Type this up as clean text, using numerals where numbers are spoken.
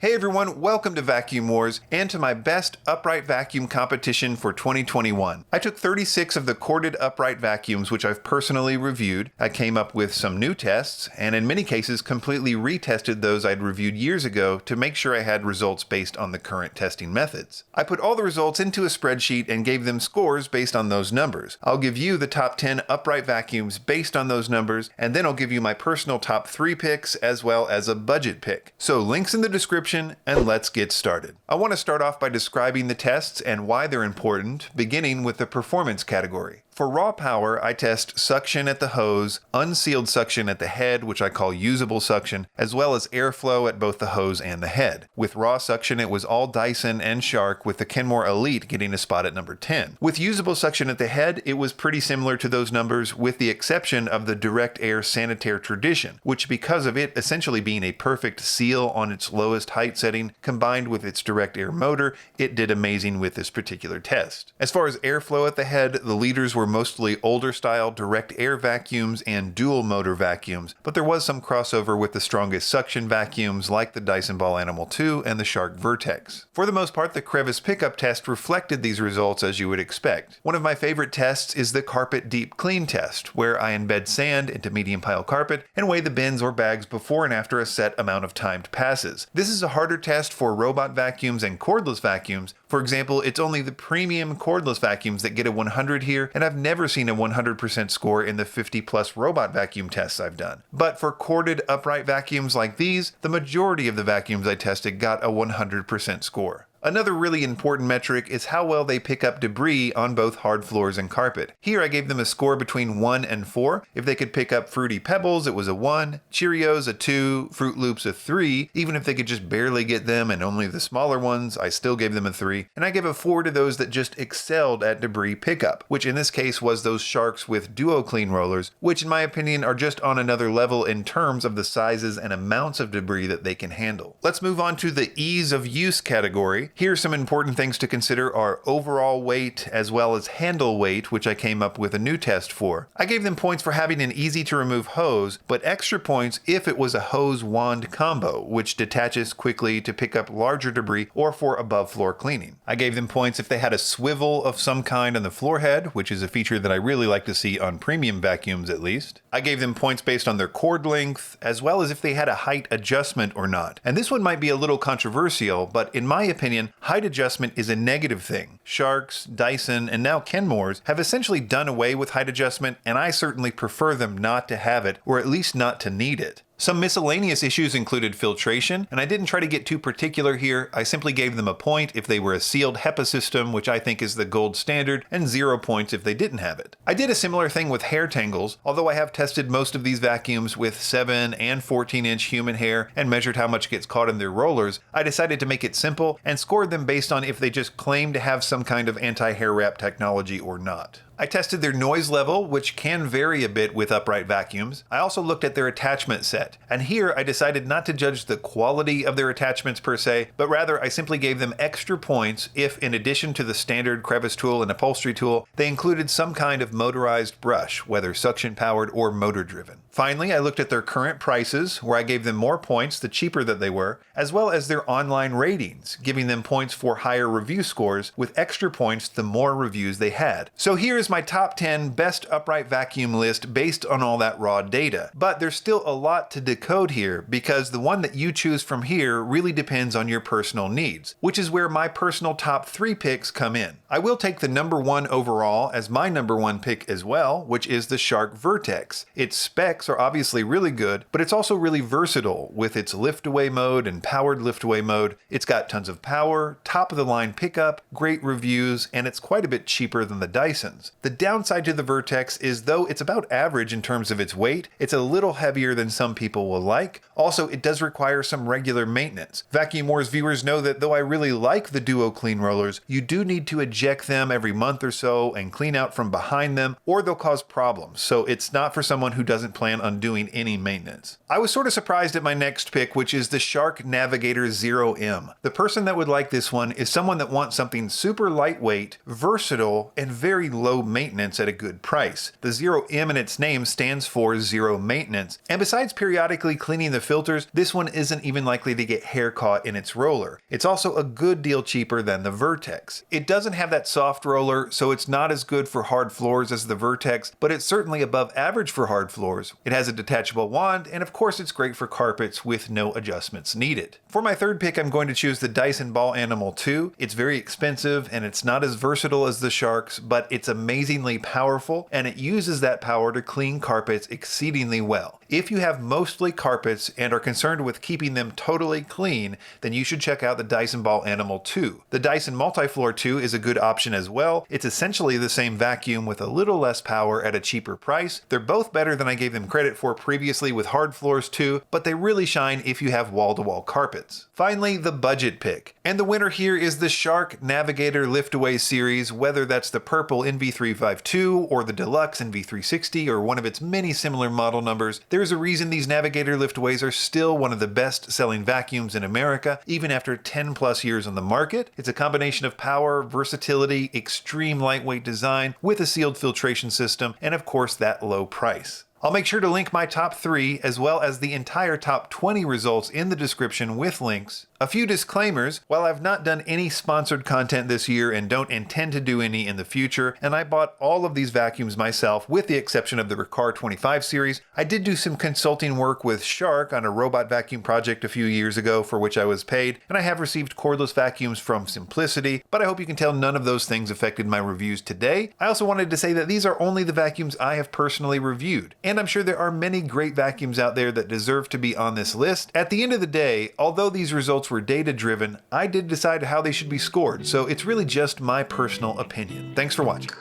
Hey everyone, welcome to Vacuum Wars and to my best upright vacuum competition for 2021. I took 36 of the corded upright vacuums which I've personally reviewed. I came up with some new tests and in many cases completely retested those I'd reviewed years ago to make sure I had results based on the current testing methods. I put all the results into a spreadsheet and gave them scores based on those numbers. I'll give you the top 10 upright vacuums based on those numbers, and then I'll give you my personal top 3 picks as well as a budget pick. So links in the description, and let's get started. I want to start off by describing the tests and why they're important, beginning with the performance category. For raw power, I test suction at the hose, unsealed suction at the head, which I call usable suction, as well as airflow at both the hose and the head. With raw suction, it was all Dyson and Shark, with the Kenmore Elite getting a spot at number 10. With usable suction at the head, it was pretty similar to those numbers, with the exception of the Direct Air Sanitaire Tradition, which because of it essentially being a perfect seal on its lowest height setting, combined with its direct air motor, it did amazing with this particular test. As far as airflow at the head, the leaders were mostly older style direct air vacuums and dual motor vacuums, but there was some crossover with the strongest suction vacuums like the Dyson Ball Animal 2 and the Shark Vertex. For the most part, the crevice pickup test reflected these results as you would expect. One of my favorite tests is the carpet deep clean test, where I embed sand into medium pile carpet and weigh the bins or bags before and after a set amount of timed passes. This is a harder test for robot vacuums and cordless vacuums. For example, it's only the premium cordless vacuums that get a 100 here, and I've never seen a 100% score in the 50 plus robot vacuum tests I've done. But for corded upright vacuums like these, the majority of the vacuums I tested got a 100% score. Another really important metric is how well they pick up debris on both hard floors and carpet. Here I gave them a score between 1 and 4. If they could pick up Fruity Pebbles, it was a 1, Cheerios a 2, Fruit Loops a 3. Even if they could just barely get them and only the smaller ones, I still gave them a 3. And I gave a 4 to those that just excelled at debris pickup, which in this case was those Sharks with Duo Clean rollers, which in my opinion are just on another level in terms of the sizes and amounts of debris that they can handle. Let's move on to the ease of use category. Here, some important things to consider are overall weight as well as handle weight, which I came up with a new test for. I gave them points for having an easy to remove hose, but extra points if it was a hose wand combo, which detaches quickly to pick up larger debris or for above floor cleaning. I gave them points if they had a swivel of some kind on the floor head, which is a feature that I really like to see on premium vacuums at least. I gave them points based on their cord length, as well as if they had a height adjustment or not. And this one might be a little controversial, but in my opinion, height adjustment is a negative thing. Sharks, Dyson, and now Kenmore's have essentially done away with height adjustment, and I certainly prefer them not to have it, or at least not to need it. Some miscellaneous issues included filtration, and I didn't try to get too particular here. I simply gave them a point if they were a sealed HEPA system, which I think is the gold standard, and 0 points if they didn't have it. I did a similar thing with hair tangles, although I have tested most of these vacuums with 7 and 14-inch human hair and measured how much gets caught in their rollers. I decided to make it simple and scored them based on if they just claim to have some kind of anti-hair wrap technology or not. I tested their noise level, which can vary a bit with upright vacuums. I also looked at their attachment set, and here I decided not to judge the quality of their attachments per se, but rather I simply gave them extra points if, in addition to the standard crevice tool and upholstery tool, they included some kind of motorized brush, whether suction powered or motor driven. Finally, I looked at their current prices, where I gave them more points the cheaper that they were, as well as their online ratings, giving them points for higher review scores, with extra points the more reviews they had. So here's my top 10 best upright vacuum list based on all that raw data. But there's still a lot to decode here, because the one that you choose from here really depends on your personal needs, which is where my personal top 3 picks come in. I will take the number 1 overall as my number 1 pick as well, which is the Shark Vertex. Its specs are obviously really good, but it's also really versatile with its lift away mode and powered lift away mode. It's got tons of power, top of the line pickup, great reviews, and it's quite a bit cheaper than the Dysons. The downside to the Vertex is, though it's about average in terms of its weight, it's a little heavier than some people will like. Also, it does require some regular maintenance. Vacuum Wars viewers know that though I really like the Duo Clean rollers, you do need to eject them every month or so and clean out from behind them, or they'll cause problems. So it's not for someone who doesn't plan on doing any maintenance. I was sort of surprised at my next pick, which is the Shark Navigator 0M. The person that would like this one is someone that wants something super lightweight, versatile, and very low maintenance at a good price. The 0M in its name stands for zero maintenance, and besides periodically cleaning the filters, this one isn't even likely to get hair caught in its roller. It's also a good deal cheaper than the Vertex. It doesn't have that soft roller, so it's not as good for hard floors as the Vertex, but it's certainly above average for hard floors. It has a detachable wand, and of course it's great for carpets with no adjustments needed. For my third pick, I'm going to choose the Dyson Ball Animal 2. It's very expensive, and it's not as versatile as the Sharks, but it's amazingly powerful, and it uses that power to clean carpets exceedingly well. If you have mostly carpets and are concerned with keeping them totally clean, then you should check out the Dyson Ball Animal 2. The Dyson Multifloor 2 is a good option as well. It's essentially the same vacuum with a little less power at a cheaper price. They're both better than I gave them credit for previously with hard floors too, but they really shine if you have wall-to-wall carpets. Finally, the budget pick. And the winner here is the Shark Navigator Liftaway series, whether that's the purple NV352 or the deluxe NV360 or one of its many similar model numbers. There's a reason these Navigator Liftaways are still one of the best-selling vacuums in America, even after 10 plus years on the market. It's a combination of power, versatility, extreme lightweight design with a sealed filtration system, and of course that low price. I'll make sure to link my top 3 as well as the entire top 20 results in the description with links. A few disclaimers: while I've not done any sponsored content this year and don't intend to do any in the future, and I bought all of these vacuums myself with the exception of the Riccar 25 series, I did do some consulting work with Shark on a robot vacuum project a few years ago for which I was paid, and I have received cordless vacuums from Simplicity, but I hope you can tell none of those things affected my reviews today. I also wanted to say that these are only the vacuums I have personally reviewed, and I'm sure there are many great vacuums out there that deserve to be on this list. At the end of the day, although these results were data-driven, I did decide how they should be scored, so it's really just my personal opinion. Thanks for watching.